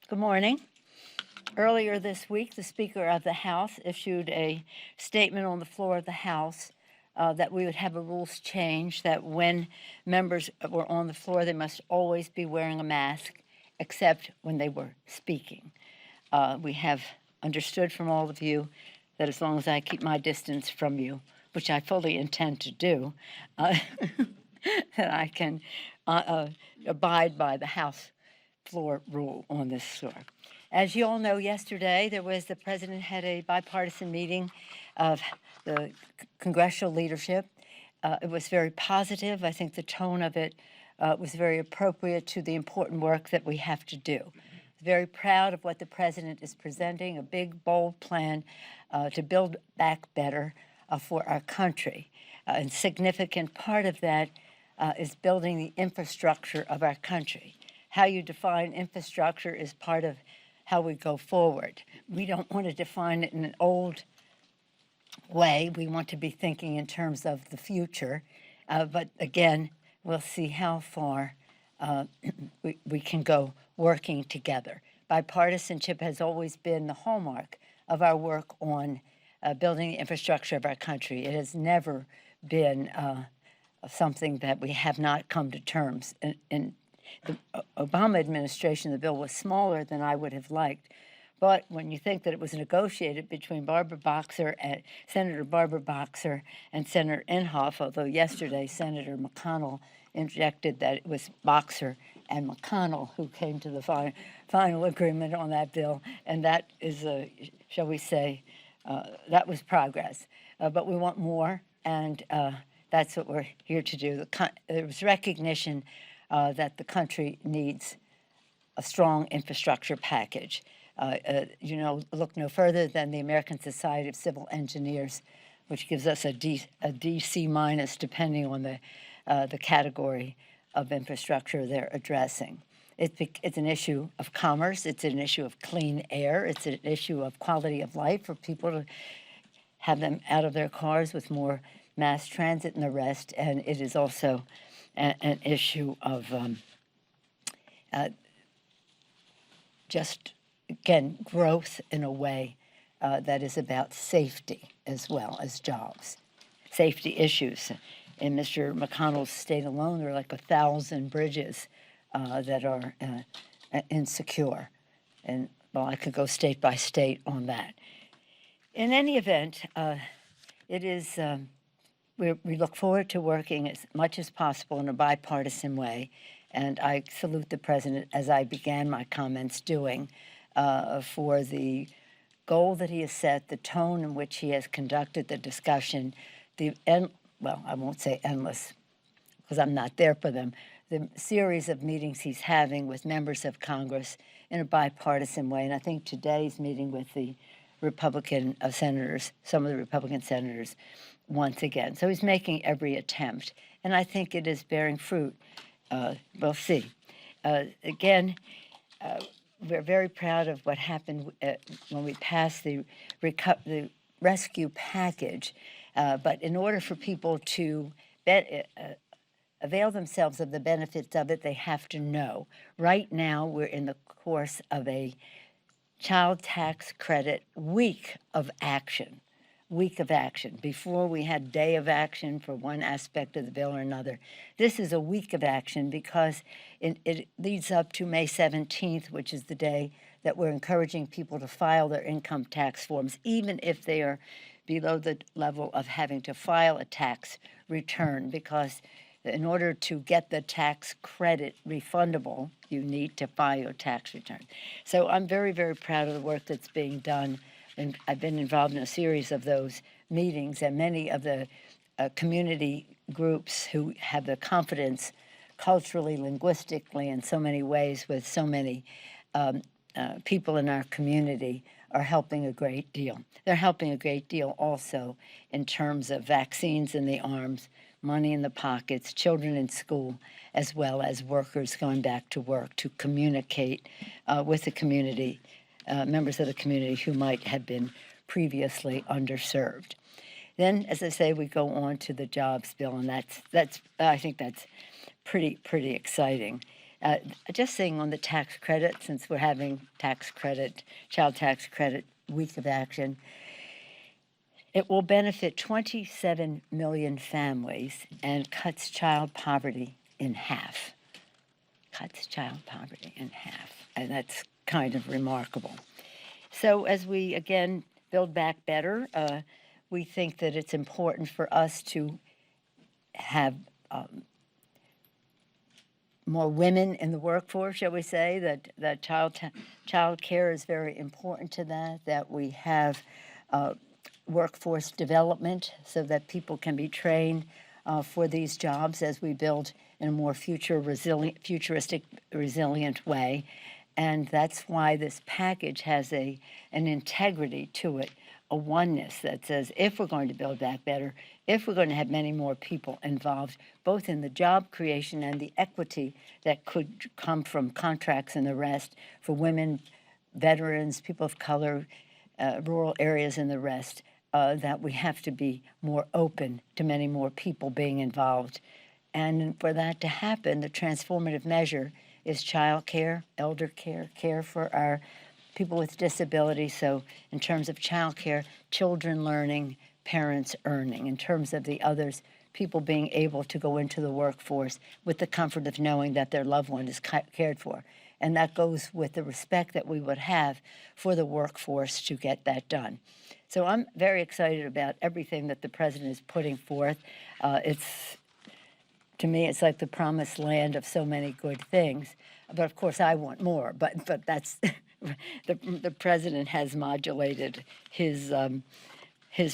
Good morning. Earlier this week, the Speaker of the House issued a statement on the floor of the House that we would have a rules change, that when members were on the floor, they must always be wearing a mask, except when they were speaking. We have understood from all of you that as long as I keep my distance from you, which I fully intend to do, that I can abide by the House floor rule on this floor. As you all know, yesterday the president had a bipartisan meeting of the congressional leadership. It was very positive. I think the tone of it was very appropriate to the important work that we have to do. Very proud of what the president is presenting, a big, bold plan to build back better for our country. A significant part of that is building the infrastructure of our country. How you define infrastructure is part of how we go forward. We don't want to define it in an old way. We want to be thinking in terms of the future. But again, we'll see how far we can go working together. Bipartisanship has always been the hallmark of our work on building the infrastructure of our country. It has never been something that we have not come to terms. In the Obama administration, the bill was smaller than I would have liked. But when you think that it was negotiated between Senator Barbara Boxer and Senator Inhofe, although yesterday Senator McConnell interjected that it was Boxer and McConnell who came to the final agreement on that bill, and that is, shall we say, that was progress. But we want more, and that's what we're here to do. There was recognition that the country needs a strong infrastructure package. Look no further than the American Society of Civil Engineers, which gives us a DC minus, depending on the category of infrastructure they're addressing. It's an issue of commerce. It's an issue of clean air. It's an issue of quality of life for people to have them out of their cars with more mass transit and the rest. And it is also an issue of just, again, growth in a way that is about safety as well as jobs. Safety issues. In Mr. McConnell's state alone, there are like 1,000 bridges that are insecure. And, well, I could go state by state on that. In any event, it is... We look forward to working as much as possible in a bipartisan way, and I salute the president, as I began my comments doing, for the goal that he has set, the tone in which he has conducted the discussion, well, I won't say endless, because I'm not there for them, the series of meetings he's having with members of Congress in a bipartisan way. And I think today's meeting with the Republican senators, some of the Republican senators, once again. So he's making every attempt, and I think it is bearing fruit. We'll see. Again, we're very proud of what happened when we passed the rescue package, but in order for people to avail themselves of the benefits of it, they have to know. Right now, we're in the course of a child tax credit week of action. Before, we had day of action for one aspect of the bill or another. This is a week of action because it leads up to May 17th, which is the day that we're encouraging people to file their income tax forms, even if they are below the level of having to file a tax return, because in order to get the tax credit refundable, you need to file your tax return. So I'm very, very proud of the work that's being done. And I've been involved in a series of those meetings, and many of the community groups who have the confidence culturally, linguistically, in so many ways with so many people in our community are helping a great deal. They're helping a great deal also in terms of vaccines in the arms, money in the pockets, children in school, as well as workers going back to work to communicate with the community, members of the community who might have been previously underserved. Then, as I say, we go on to the jobs bill, and I think that's pretty exciting. Just saying on the tax credit, since we're having child tax credit week of action, it will benefit 27 million families and cuts child poverty in half. Cuts child poverty in half, and that's kind of remarkable. So as we, again, build back better, we think that it's important for us to have more women in the workforce, shall we say, that child care is very important to that we have workforce development so that people can be trained for these jobs as we build in a more futuristic, resilient way. And that's why this package has an integrity to it, a oneness that says if we're going to build back better, if we're going to have many more people involved, both in the job creation and the equity that could come from contracts and the rest for women, veterans, people of color, rural areas and the rest, that we have to be more open to many more people being involved. And for that to happen, the transformative measure is child care, elder care, care for our people with disabilities. So in terms of child care, children learning, parents earning. In terms of the others, people being able to go into the workforce with the comfort of knowing that their loved one is cared for. And that goes with the respect that we would have for the workforce to get that done. So I'm very excited about everything that the president is putting forth. To me, it's like the promised land of so many good things. But of course, I want more. But that's the president has modulated his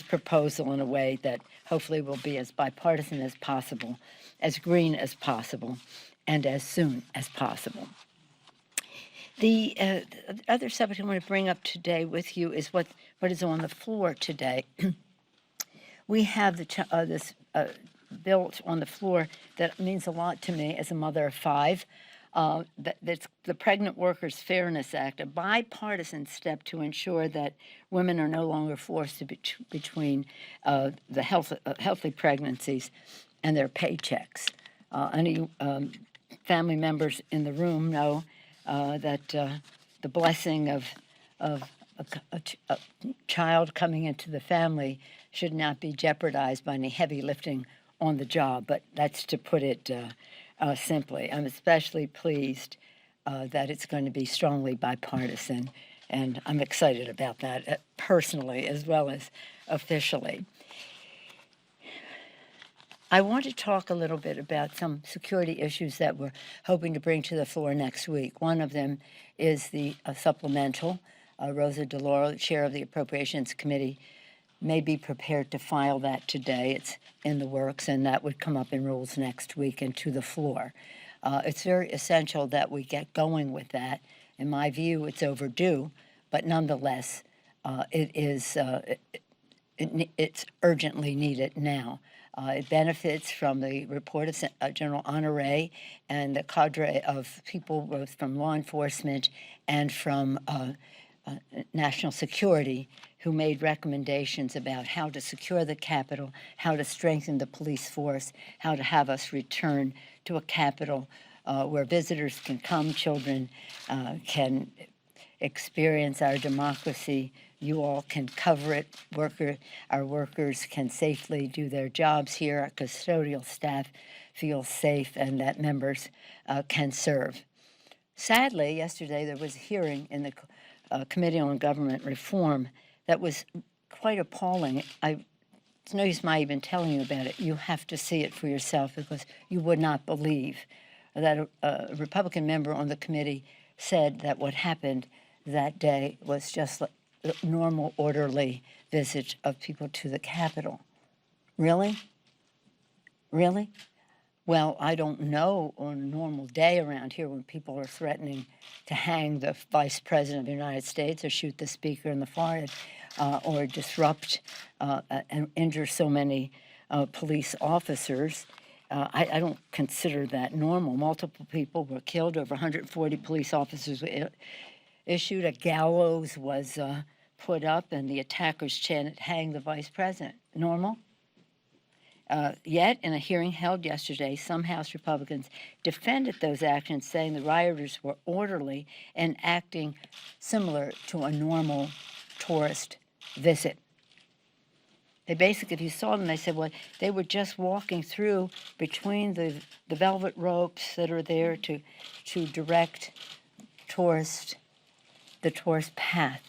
proposal in a way that hopefully will be as bipartisan as possible, as green as possible, and as soon as possible. The other subject I want to bring up today with you is what is on the floor today. We have this bill on the floor that means a lot to me as a mother of five. That's the Pregnant Workers Fairness Act, a bipartisan step to ensure that women are no longer forced to between the healthy pregnancies and their paychecks. Any family members in the room know that the blessing of a child coming into the family should not be jeopardized by any heavy lifting on the job, but that's to put it simply. I'm especially pleased that it's going to be strongly bipartisan, and I'm excited about that personally as well as officially. I want to talk a little bit about some security issues that we're hoping to bring to the floor next week. One of them is the supplemental. Rosa DeLauro, chair of the Appropriations Committee, may be prepared to file that today. It's in the works, and that would come up in rules next week and to the floor. It's very essential that we get going with that. In my view, it's overdue, but nonetheless, it's urgently needed now. It benefits from the report of General Honore and the cadre of people both from law enforcement and from national security who made recommendations about how to secure the Capitol, how to strengthen the police force, how to have us return to a Capitol where visitors can come, children can experience our democracy. You all can cover it. Our workers can safely do their jobs here. Our custodial staff feels safe, and that members can serve. Sadly, yesterday there was a hearing in the Committee on Government Reform that was quite appalling. It's no use my even telling you about it. You have to see it for yourself because you would not believe that a Republican member on the committee said that what happened that day was just like the normal, orderly visit of people to the Capitol. Really? Really? Well, I don't know on a normal day around here when people are threatening to hang the Vice President of the United States or shoot the Speaker in the forehead or disrupt and injure so many police officers. I don't consider that normal. Multiple people were killed, over 140 police officers were issued. A gallows was put up, and the attackers chanted, "Hang the Vice President." Normal? Yet, in a hearing held yesterday, some House Republicans defended those actions, saying the rioters were orderly and acting similar to a normal tourist visit. They basically, if you saw them, they said, well, they were just walking through between the velvet ropes that are there to direct the tourist path.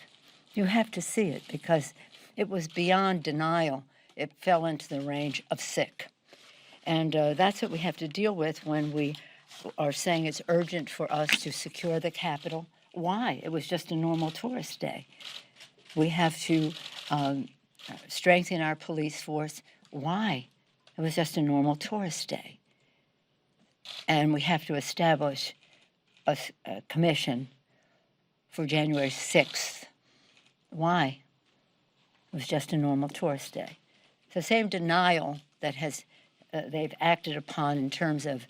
You have to see it because it was beyond denial. It fell into the range of sick. And that's what we have to deal with when we are saying it's urgent for us to secure the Capitol. Why? It was just a normal tourist day. We have to strengthen our police force. Why? It was just a normal tourist day. And we have to establish a commission for January 6th. Why? It was just a normal tourist day. The same denial that they've acted upon in terms of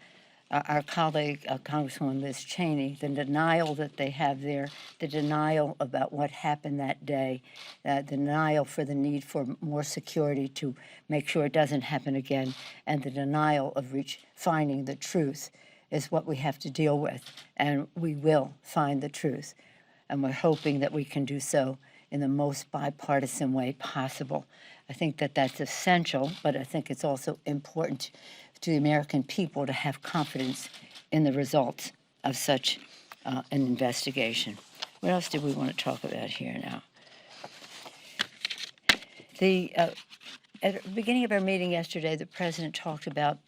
our colleague, Congresswoman Liz Cheney, the denial that they have there, the denial about what happened that day, the denial for the need for more security to make sure it doesn't happen again, and the denial of finding the truth is what we have to deal with. And we will find the truth. And we're hoping that we can do so in the most bipartisan way possible. I think that that's essential, but I think it's also important to the American people to have confidence in the results of such an investigation. What else do we want to talk about here now? At the beginning of our meeting yesterday, the president talked about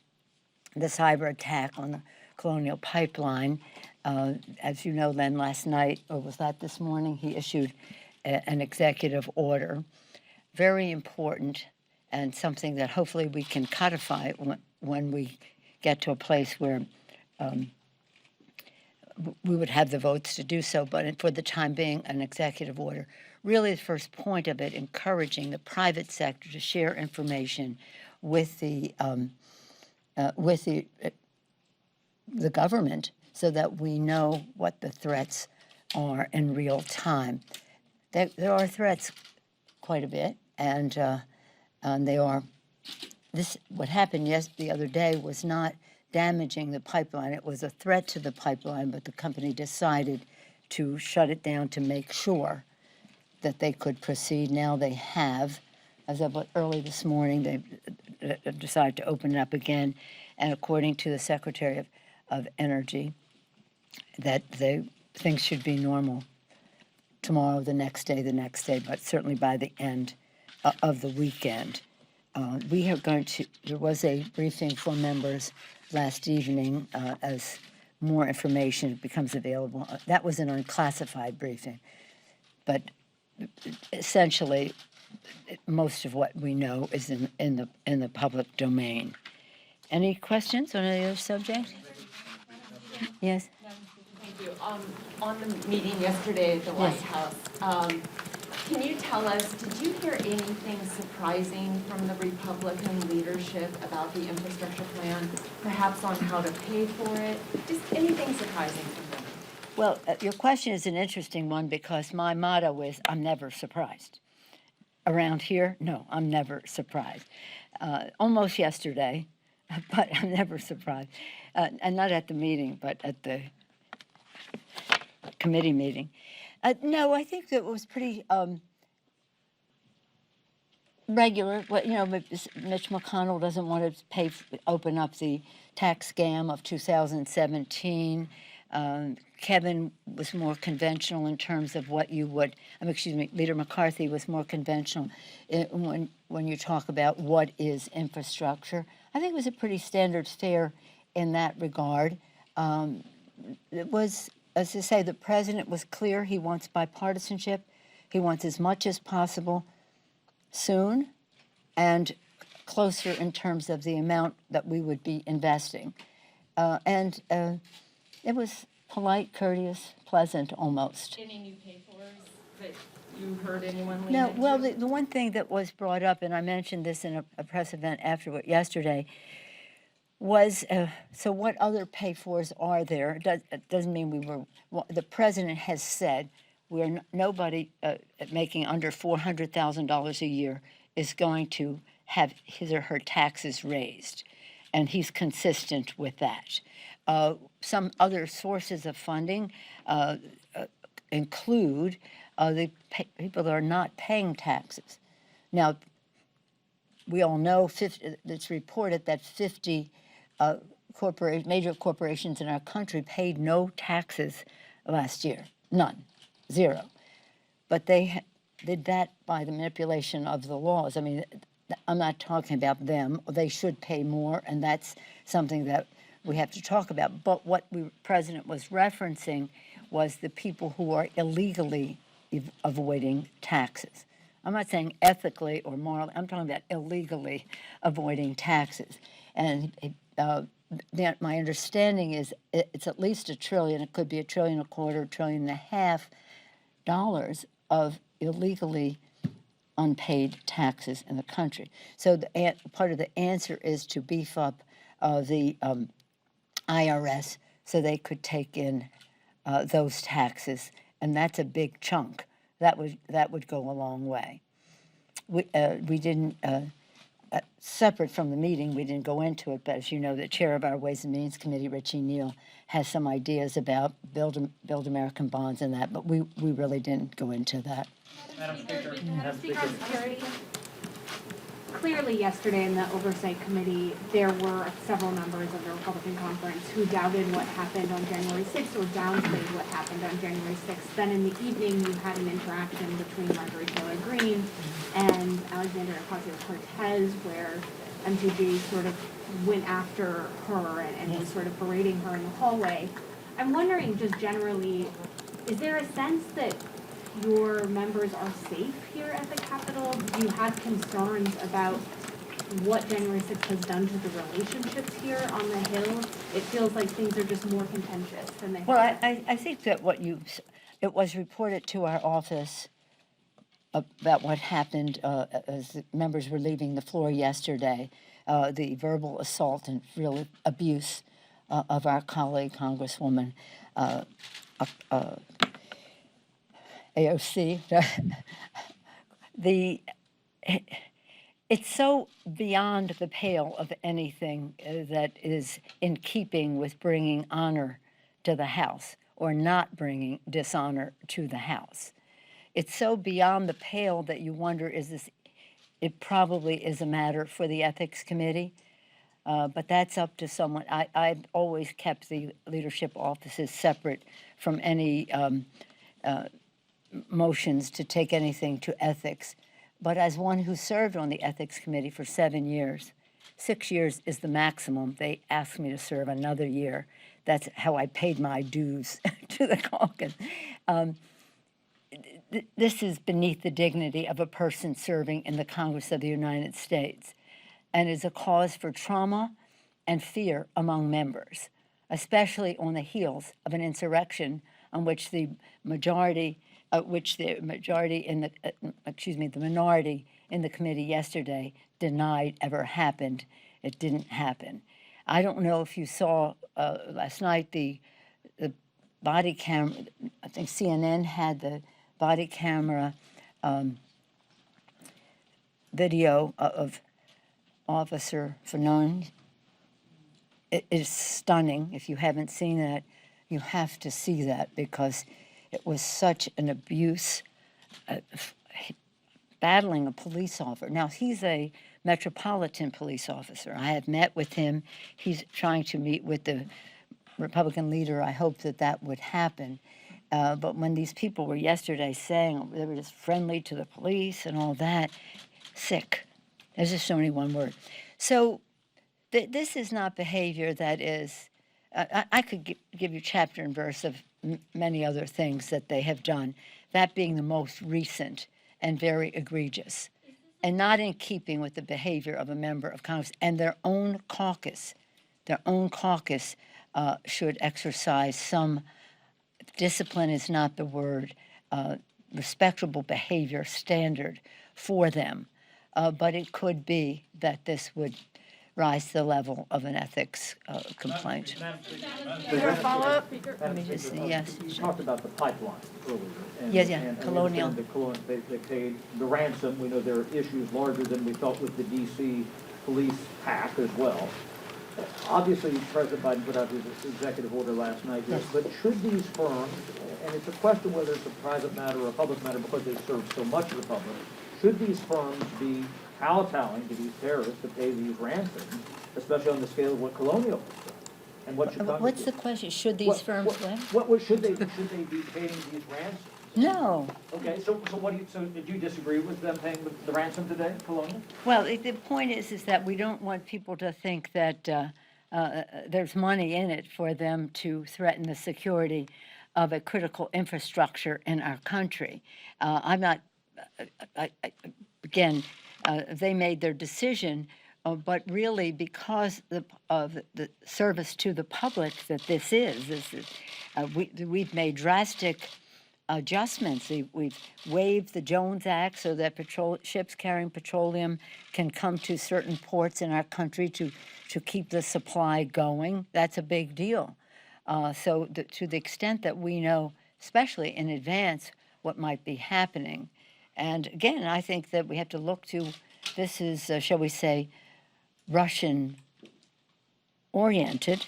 the cyber attack on the Colonial Pipeline. As you know, then last night, or was that this morning, he issued an executive order. Very important and something that hopefully we can codify when we get to a place where we would have the votes to do so, but for the time being, an executive order. Really, the first point of it, encouraging the private sector to share information with the government so that we know what the threats are in real time. There are threats quite a bit, and they are. What happened the other day was not damaging the pipeline. It was a threat to the pipeline, but the company decided to shut it down to make sure that they could proceed. Now they have. As of early this morning, they decided to open it up again, and according to the Secretary of Energy, that things should be normal tomorrow, the next day, but certainly by the end of the weekend. We are going to, there was a briefing for members last evening as more information becomes available. That was an unclassified briefing, but essentially most of what we know is in the public domain. Any questions on any other subject? Yes? Thank you. On the meeting yesterday at the White House, can you tell us, did you hear anything surprising from the Republican leadership about the infrastructure plan, perhaps on how to pay for it? Just anything surprising from them? Well, your question is an interesting one because my motto is, I'm never surprised. Around here, no, I'm never surprised. Almost yesterday, but I'm never surprised. And not at the meeting, but at the committee meeting. No, I think that it was pretty regular. But, Mitch McConnell doesn't want to open up the tax scam of 2017. Kevin was more conventional in terms of what you would, Leader McCarthy was more conventional when you talk about what is infrastructure. I think it was a pretty standard fare in that regard. It was, as I say, the president was clear. He wants bipartisanship. He wants as much as possible soon and closer in terms of the amount that we would be investing. And it was polite, courteous, pleasant almost. Any new pay-fors that you heard anyone lean No, into? well, the one thing that was brought up, and I mentioned this in a press event afterward yesterday, was so what other pay-fors are there? It doesn't mean the president has said nobody making under $400,000 a year is going to have his or her taxes raised, and he's consistent with that. Some other sources of funding include the people that are not paying taxes. Now, we all know it's reported that 50 major corporations in our country paid no taxes last year, none, zero. But they did that by the manipulation of the laws. I mean, I'm not talking about them. They should pay more, and that's something that we have to talk about. But what the president was referencing was the people who are illegally avoiding taxes. I'm not saying ethically or morally. I'm talking about illegally avoiding taxes. And my understanding is it's at least $1 trillion. It could be $1.25 trillion, $1.5 trillion of illegally unpaid taxes in the country. So part of the answer is to beef up the IRS so they could take in those taxes, and that's a big chunk. That would go a long way. We didn't, separate from the meeting, we didn't go into it, but as you know, the chair of our Ways and Means Committee, Richie Neal, has some ideas about Build American bonds and that, but we really didn't go into that. Madam Speaker, clearly yesterday in the Oversight Committee, there were several members of the Republican conference who doubted what happened on January 6th or downplayed what happened on January 6th. Then in the evening, you had an interaction between Marjorie Taylor Greene and Alexandria Ocasio-Cortez, where MTG sort of went after her and was sort of berating her in the hallway. I'm wondering, just generally, is there a sense that your members are safe here at the Capitol? Do you have concerns about what January 6th has done to the relationships here on the Hill? It feels like things are just more contentious than they Well, have. I think that it was reported to our office about what happened as the members were leaving the floor yesterday, the verbal assault and real abuse of our colleague, Congresswoman AOC. It's so beyond the pale of anything that is in keeping with bringing honor to the House or not bringing dishonor to the House. It's so beyond the pale that you wonder, it probably is a matter for the Ethics Committee, but that's up to someone. I've always kept the leadership offices separate from any motions to take anything to ethics. But as one who served on the Ethics Committee for 7 years, 6 years is the maximum. They asked me to serve another year. That's how I paid my dues to the caucus. This is beneath the dignity of a person serving in the Congress of the United States and is a cause for trauma and fear among members, especially on the heels of an insurrection on which the minority in the committee yesterday denied ever happened. It didn't happen. I don't know if you saw last night the body camera. I think CNN had the body camera video of Officer Fanon. It is stunning. If you haven't seen that, you have to see that because it was such an abuse, battling a police officer. Now, he's a Metropolitan Police officer. I have met with him. He's trying to meet with the Republican leader. I hope that would happen. But when these people were yesterday saying they were just friendly to the police and all that, sick. There's just only one word. So this is not behavior that is, I could give you chapter and verse of many other things that they have done, that being the most recent and very egregious, and not in keeping with the behavior of a member of Congress and their own caucus. Their own caucus should exercise some discipline is not the word, respectable behavior standard for them. But it could be that this would rise to the level of an ethics complaint. Follow-up? Let me just see, yes. You talked about the pipeline earlier. Yes, yeah, and Colonial. They paid the ransom. We know there are issues larger than we thought with the DC police hack as well. Obviously, President Biden put out his executive order last night, Yes. but should these firms, and it's a question whether it's a private matter or a public matter because they serve so much of the public, should these firms be kowtowing to these terrorists to pay these ransoms, especially on the scale of what Colonial has done? And what should Congress What's do? the question? Should these firms what? What should they be paying these ransoms? No. Okay, so did you disagree with them paying the ransom today, Colonial? Well, the point is that we don't want people to think that there's money in it for them to threaten the security of a critical infrastructure in our country. I'm not, again, they made their decision, but really because of the service to the public that this is we've made drastic adjustments. We've waived the Jones Act so that ships carrying petroleum can come to certain ports in our country to keep the supply going. That's a big deal. To the extent that we know, especially in advance, what might be happening. And again, I think that we have to look to, this is, shall we say, Russian-oriented.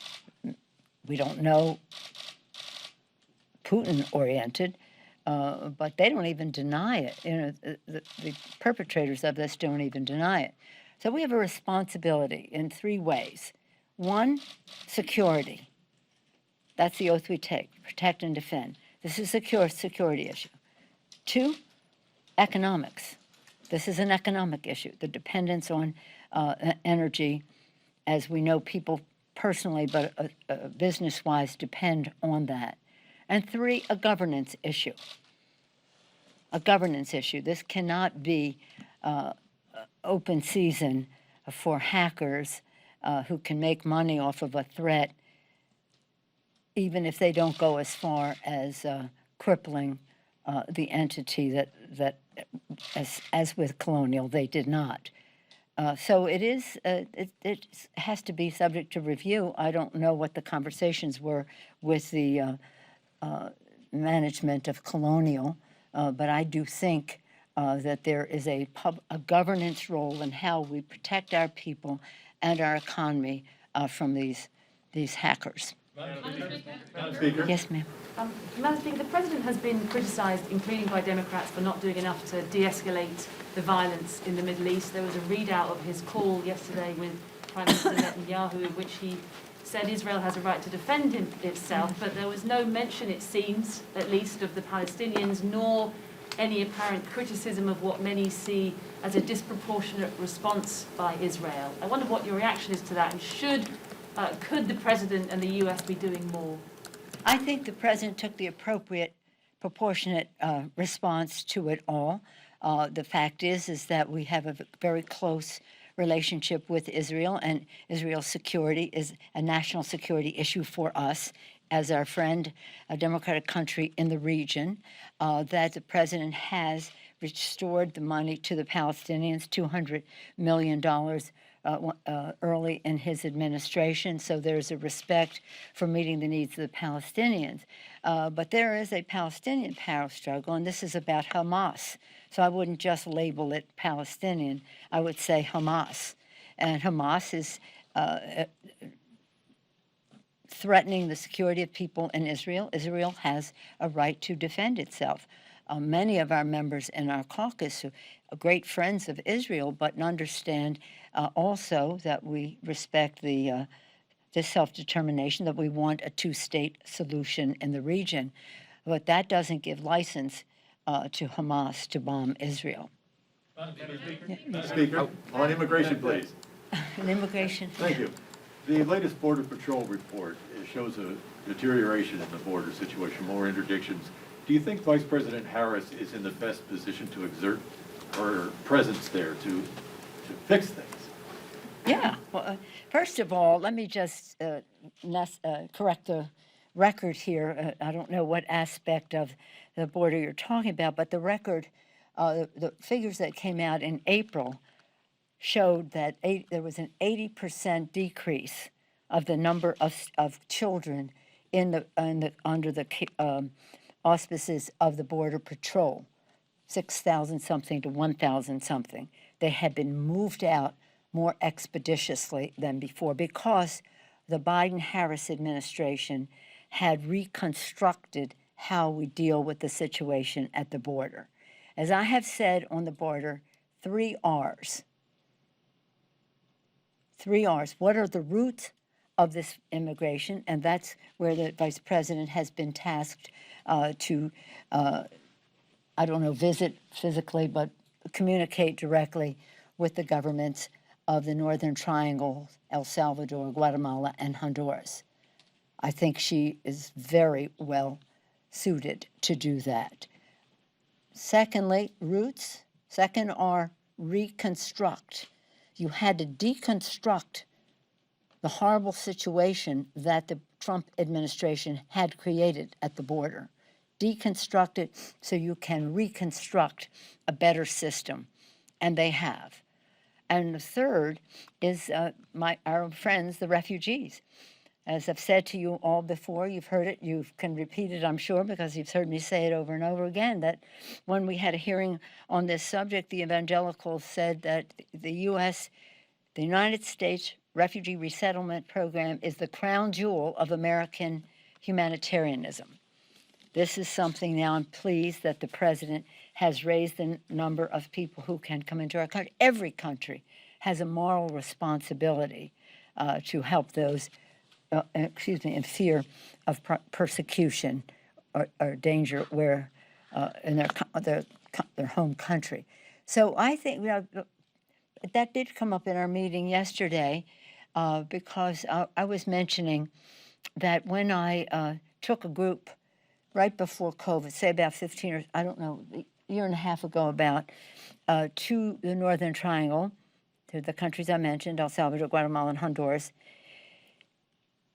We don't know Putin-oriented, but they don't even deny it. You know, the perpetrators of this don't even deny it. So we have a responsibility in three ways. One, security. That's the oath we take, protect and defend. This is a security issue. Two, economics. This is an economic issue, the dependence on energy, as we know people personally, but business-wise depend on that. And three, a governance issue. A governance issue. This cannot be open season for hackers who can make money off of a threat, even if they don't go as far as crippling the entity that as with Colonial, they did not. So it has to be subject to review. I don't know what the conversations were with the management of Colonial, but I do think that there is a governance role in how we protect our people and our economy from these hackers. Madam Speaker. Yes, ma'am. Madam Speaker, the President has been criticised, including by Democrats, for not doing enough to de-escalate the violence in the Middle East. There was a readout of his call yesterday with Prime Minister Netanyahu, in which he said Israel has a right to defend itself, but there was no mention, it seems, at least, of the Palestinians, nor any apparent criticism of what many see as a disproportionate response by Israel. I wonder what your reaction is to that, and could the President and the US be doing more? I think the President took the appropriate, proportionate response to it all. The fact is that we have a very close relationship with Israel, and Israel's security is a national security issue for us as our friend, a democratic country in the region, that the President has restored the money to the Palestinians, $200 million early in his administration, so there's a respect for meeting the needs of the Palestinians. But there is a Palestinian power struggle, and this is about Hamas. So I wouldn't just label it Palestinian, I would say Hamas. And Hamas is threatening the security of people in Israel. Israel has a right to defend itself. Many of our members in our caucus are great friends of Israel, but understand also that we respect the self-determination, that we want a two-state solution in the region. But that doesn't give license to Hamas to bomb Israel. Madam Speaker, on immigration, please. And immigration. Thank you. The latest Border Patrol report shows a deterioration in the border situation, more interdictions. Do you think Vice President Harris is in the best position to exert her presence there to fix things? Yeah. Well, first of all, let me just correct the record here. I don't know what aspect of the border you're talking about, but the record, the figures that came out in April showed that there was an 80% decrease of the number of children under the auspices of the Border Patrol, 6,000 something to 1,000 something. They had been moved out more expeditiously than before because the Biden-Harris administration had reconstructed how we deal with the situation at the border. As I have said on the border, 3 R's. 3 R's. What are the roots of this immigration? And that's where the Vice President has been tasked to, I don't know, visit physically, but communicate directly with the governments of the Northern Triangle, El Salvador, Guatemala, and Honduras. I think she is very well suited to do that. Secondly, roots. Second are reconstruct. You had to deconstruct the horrible situation that the Trump administration had created at the border. Deconstruct it so you can reconstruct a better system, and they have. And the third is our friends, the refugees. As I've said to you all before, you've heard it, you can repeat it, I'm sure, because you've heard me say it over and over again, that when we had a hearing on this subject, the evangelicals said that the United States Refugee Resettlement Program is the crown jewel of American humanitarianism. This is something now I'm pleased that the president has raised the number of people who can come into our country. Every country has a moral responsibility to help those, in fear of persecution or danger where in their home country. So I think that did come up in our meeting yesterday because I was mentioning that when I took a group right before COVID, say about 15 or, I don't know, a year and a half ago about, to the Northern Triangle, to the countries I mentioned, El Salvador, Guatemala, and Honduras,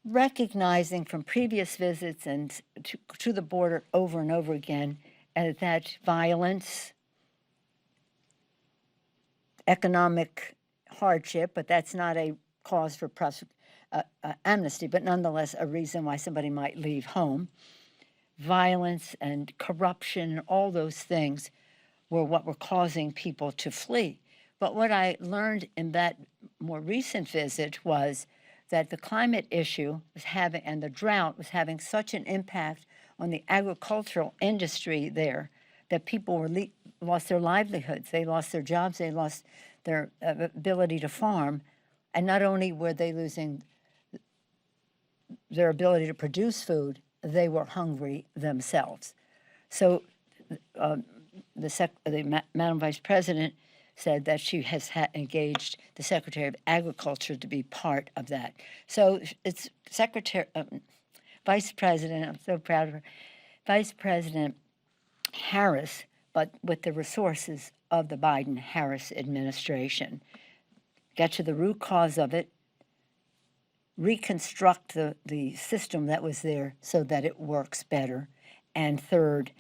recognizing from previous visits and to the border over and over again that violence, economic hardship, but that's not a cause for amnesty, but nonetheless a reason why somebody might leave home. Violence and corruption and all those things were what were causing people to flee. But what I learned in that more recent visit was that the climate issue was having, and the drought was having such an impact on the agricultural industry there that people were lost their livelihoods, they lost their jobs, they lost their ability to farm, and not only were they losing their ability to produce food, they were hungry themselves. So Madam Vice President said that she has engaged the Secretary of Agriculture to be part of that. So it's Vice President, I'm so proud of her, Vice President Harris, but with the resources of the Biden-Harris administration. Get to the root cause of it, reconstruct the system that was there so that it works better, and third,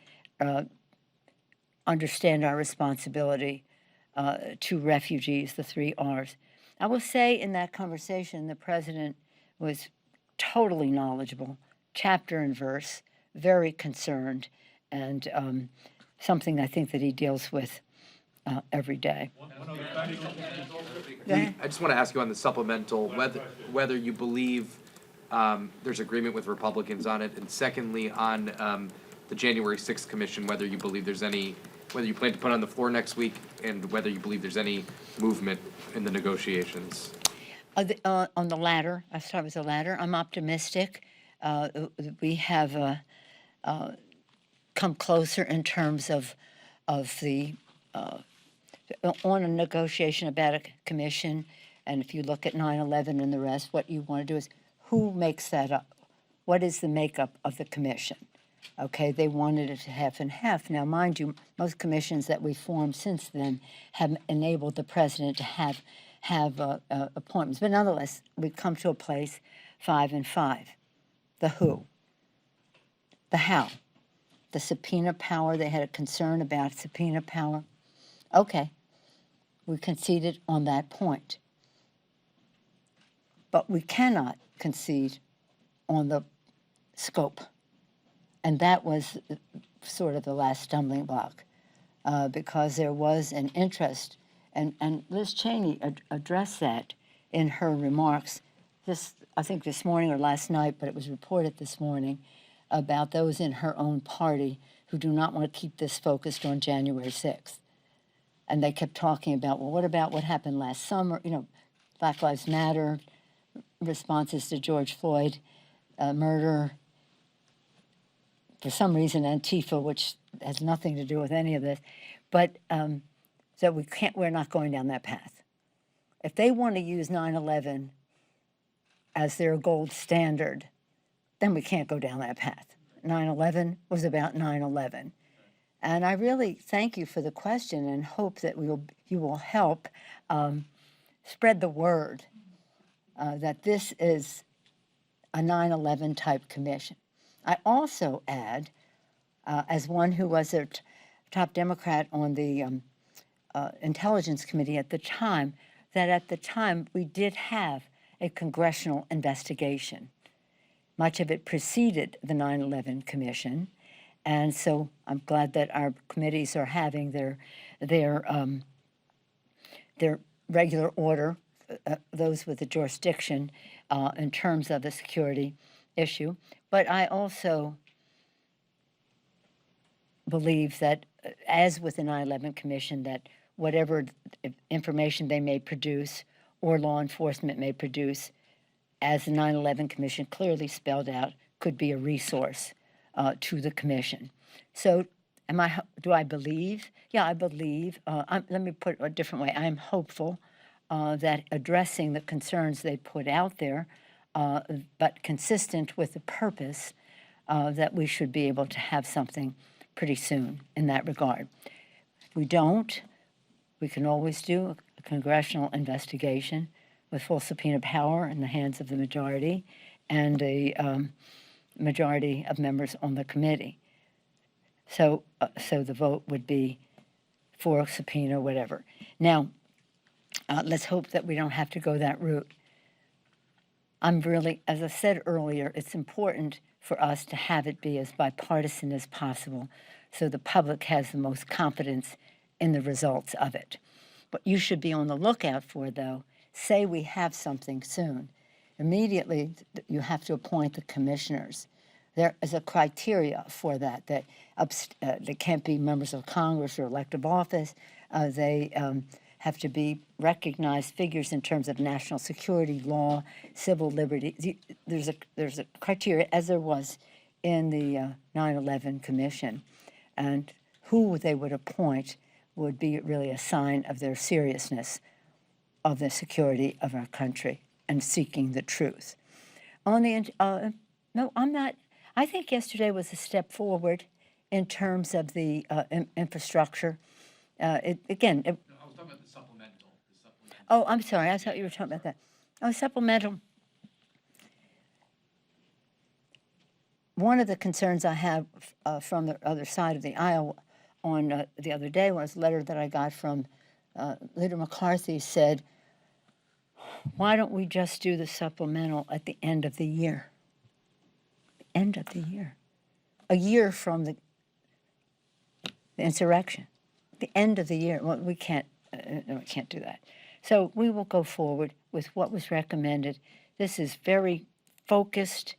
understand our responsibility to refugees, the 3 R's. I will say in that conversation, the president was totally knowledgeable, chapter and verse, very concerned, and something I think that he deals with every day. I just want to ask you on the supplemental, whether you believe there's agreement with Republicans on it, and secondly, on the January 6th commission, whether you believe there's any, whether you plan to put it on the floor next week, and whether you believe there's any movement in the negotiations. On the latter, I start with the latter. I'm optimistic. We have come closer in terms of the on a negotiation about a commission, and if you look at 9/11 and the rest, what you want to do is who makes that up? What is the makeup of the commission? Okay, they wanted it half and half. Now, mind you, most commissions that we formed since then have enabled the president to have appointments. But nonetheless, we've come to a place 5 and 5. The who, the how, the subpoena power. They had a concern about subpoena power. Okay, We conceded on that point. But we cannot concede on the scope. And that was sort of the last stumbling block, because there was an interest, and Liz Cheney addressed that in her remarks I think this morning or last night, but it was reported this morning, about those in her own party who do not want to keep this focused on January 6th. And they kept talking about, well, what about what happened last summer? You know, Black Lives Matter, responses to George Floyd murder. For some reason, Antifa, which has nothing to do with any of this, but so we're not going down that path. If they want to use 9/11 as their gold standard, then we can't go down that path. 9/11 was about 9/11. And I really thank you for the question and hope that you will help spread the word that this is a 9/11 type commission. I also add, as one who was a top Democrat on the Intelligence Committee at the time, that at the time we did have a congressional investigation. Much of it preceded the 9/11 Commission, and so I'm glad that our committees are having their regular order, those with the jurisdiction in terms of the security issue. But I also believe that, as with the 9/11 Commission, that whatever information they may produce or law enforcement may produce, as the 9/11 Commission clearly spelled out, could be a resource to the commission. So do I believe? Yeah, I believe. Let me put it a different way. I am hopeful that addressing the concerns they put out there, but consistent with the purpose, that we should be able to have something pretty soon in that regard. If we don't, we can always do a congressional investigation with full subpoena power in the hands of the majority and a majority of members on the committee. So the vote would be for subpoena, whatever. Now, let's hope that we don't have to go that route. I'm really, as I said earlier, it's important for us to have it be as bipartisan as possible so the public has the most confidence in the results of it. What you should be on the lookout for, though, say we have something soon. Immediately, you have to appoint the commissioners. There is a criteria for that, that they can't be members of Congress or elective office. They have to be recognized figures in terms of national security, law, civil liberty. There's a criteria, as there was in the 9/11 Commission, and who they would appoint would be really a sign of their seriousness of the security of our country and seeking the truth. On the no, I'm not. I think yesterday was a step forward in terms of the infrastructure. Again. I was talking about the supplemental. Oh, I'm sorry. I thought you were talking about that. Oh, supplemental. One of the concerns I have from the other side of the aisle on the other day was a letter that I got from Leader McCarthy said, why don't we just do the supplemental at the end of the year? End of the year. A year from the insurrection. The end of the year. Well, we can't do that. So we will go forward with what was recommended. This is very focused,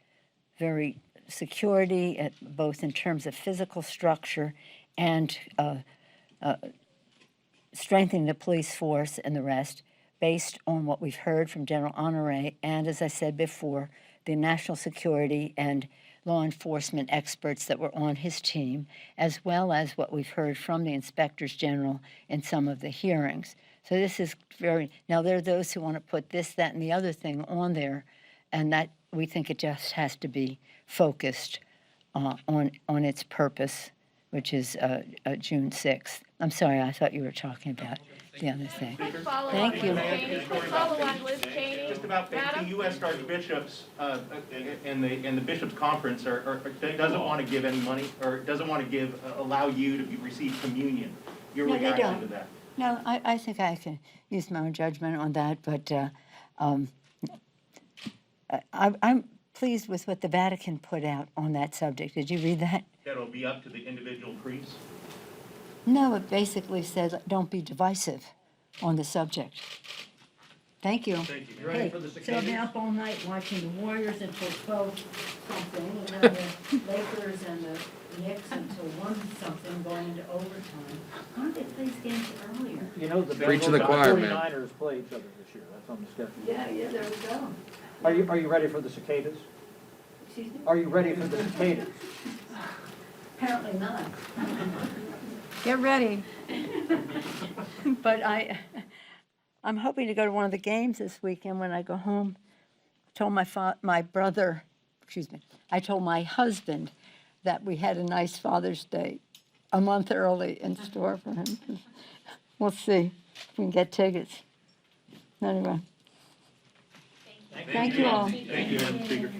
very security, both in terms of physical structure and strengthening the police force and the rest, based on what we've heard from General Honore and, as I said before, the national security and law enforcement experts that were on his team, as well as what we've heard from the inspectors general in some of the hearings. So this is now there are those who want to put this, that, and the other thing on there, and that we think it just has to be focused on its purpose, which is June 6th. I'm sorry, I thought you were talking about the other thing. Thank you. Follow on, Liz Cheney. Just about the U.S. archbishops and the bishops' conference doesn't want to give any money or doesn't want to allow you to receive communion. Your No, they reaction don't. to that? No, I think I can use my own judgment on that, but I'm pleased with what the Vatican put out on that subject. Did you read that? That'll be up to the individual priests? No, it basically said, don't be divisive on the subject. Thank you. Thank you. You ready for the So I've cicadas? been up all night watching the Warriors until 12-something, and now the Lakers and the Knicks until 1-something going into overtime. Why don't they play these games earlier? You know, the Preaching the Bengals choir, and man. 49ers play each other this year, that's on the schedule. Yeah, there we go. Are you ready for the cicadas? Excuse me? Are you ready for the cicadas? Apparently not. Get ready. But I'm hoping to go to one of the games this weekend when I go home. I told my brother, I told my husband that we had a nice Father's Day a month early in store for him. We'll see if we can get tickets. Anyway. Thank you all. Thank you, Madam Speaker.